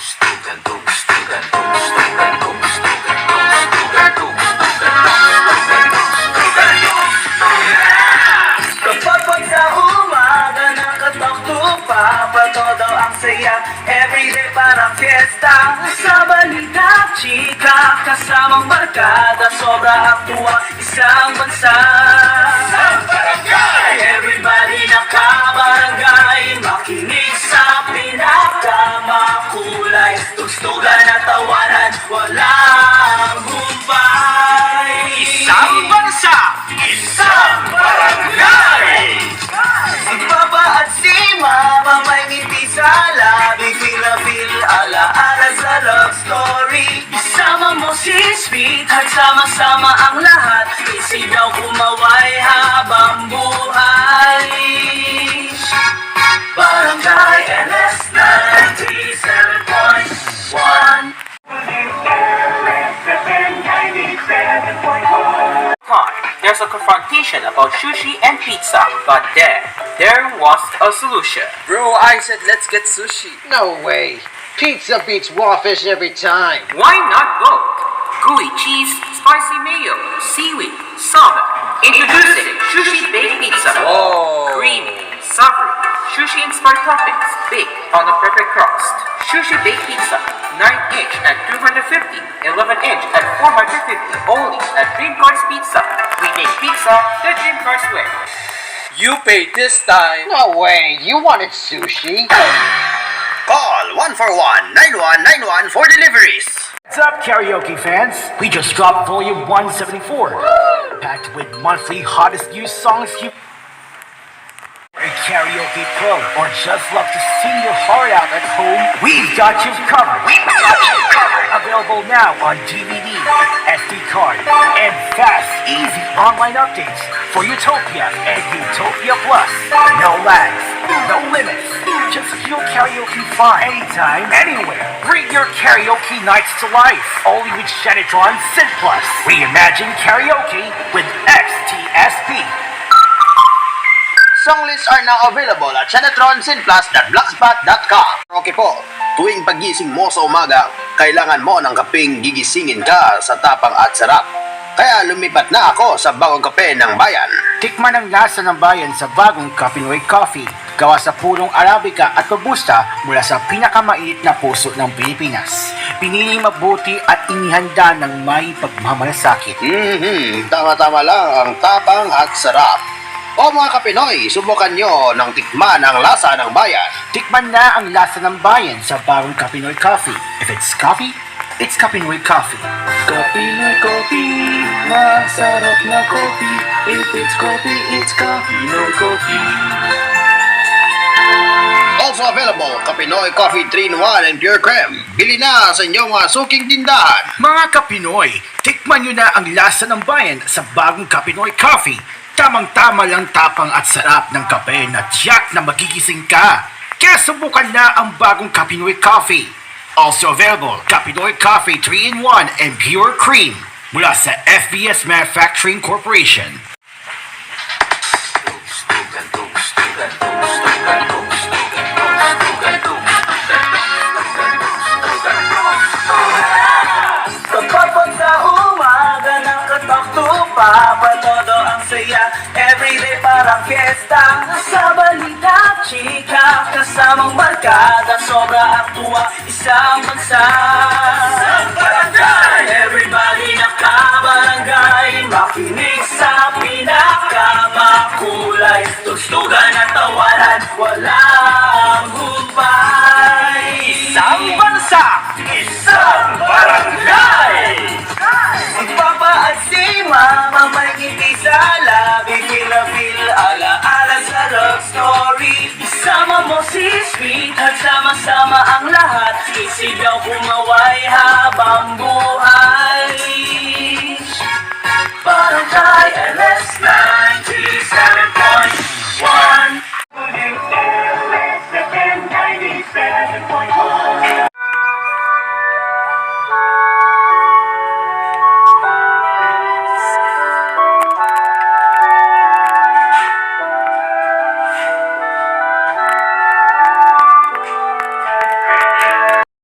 Kapag sa umaga nakatakto pa todo ang saya, everyday parang fiesta. Sa balita, chika, kasamang barkada, sobra ang tuwa, isang bansa. Sa barangay, everybody nakabarangay, makinig sa pinakamakulay, tugstugan at tawanan, walang humpay. Isang bansa, isang barangay. Si Papa at si Mama may ngiti sa labi, feel na feel, ala-ala sa love story. Isama mo si Sweetheart, sama-sama ang lahat, isigaw kumaway habang buhay. Barangay NS 97.1. There's a confrontation about sushi and pizza, but there was a solution. Bro, I said let's get sushi. No way. Pizza beats Wallfish every time. Why not both? Gooey cheese, spicy mayo, seaweed, salmon. Introducing Sushi Baked Pizza. Whoa. Creamy, savory, sushi-inspired toppings, baked on a perfect crust. Sushi Baked Pizza, 9-inch at 250, 11-inch at 450, only at Dream Cars Pizza. We make pizza the Dream Cars way. You paid this time. No way. You wanted sushi? Call 141-9191 for deliveries. What's up, karaoke fans? We just dropped volume 174, packed with monthly hottest new songs you a karaoke pro or just love to sing your heart out at home. We've got you covered. Available now on DVD, SD card, and fast, easy online updates for Utopia and Utopia Plus. No lags, no limits. Just feel karaoke fun anytime, anywhere. Bring your karaoke nights to life. Only with Shanitron Synth Plus. Reimagine karaoke with XTSP. Song lists are now available at shanatronsinplus.blogspot.com. Okay po, tuwing pagising mo sa umaga, kailangan mo ng kapeng gigisingin ka sa tapang at sarap. Kaya lumipat na ako sa bagong kape ng bayan. Tikman ang lasa ng bayan sa bagong Kapinoy Coffee. Gawa sa purong Arabica at Robusta mula sa pinakamainit na puso ng Pilipinas. Piniling mabuti at inihanda ng may pagmamalasakit. Tama-tama lang ang tapang at sarap. O mga Kapinoy, subukan nyo ng tikman ang lasa ng bayan. Tikman na ang lasa ng bayan sa bagong Kapinoy Coffee. If it's coffee, it's Kapinoy Coffee. Kapinoy Coffee, masarap na coffee. If it's coffee, it's Kapinoy Coffee. Also available, Kapinoy Coffee 3-in-1 and Pure Creme. Bili na sa inyong mga suking tindahan. Mga Kapinoy, tikman nyo na ang lasa ng bayan sa bagong Kapinoy Coffee. Tamang-tama lang tapang at sarap ng kape na tiyak na magigising ka. Kaya subukan na ang bagong Kapinoy Coffee. Also available, Kapinoy Coffee 3-in-1 and Pure Cream mula sa FBS Manufacturing Corporation. Kapag sa umaga nakatakto pa todo ang saya, everyday parang fiesta. Sa balita, chika, kasamang barkada, sobra ang tuwa, isang bansa. Sa barangay, everybody nakabarangay, makinig sa pinakamakulay, tugstugan at tawanan, wala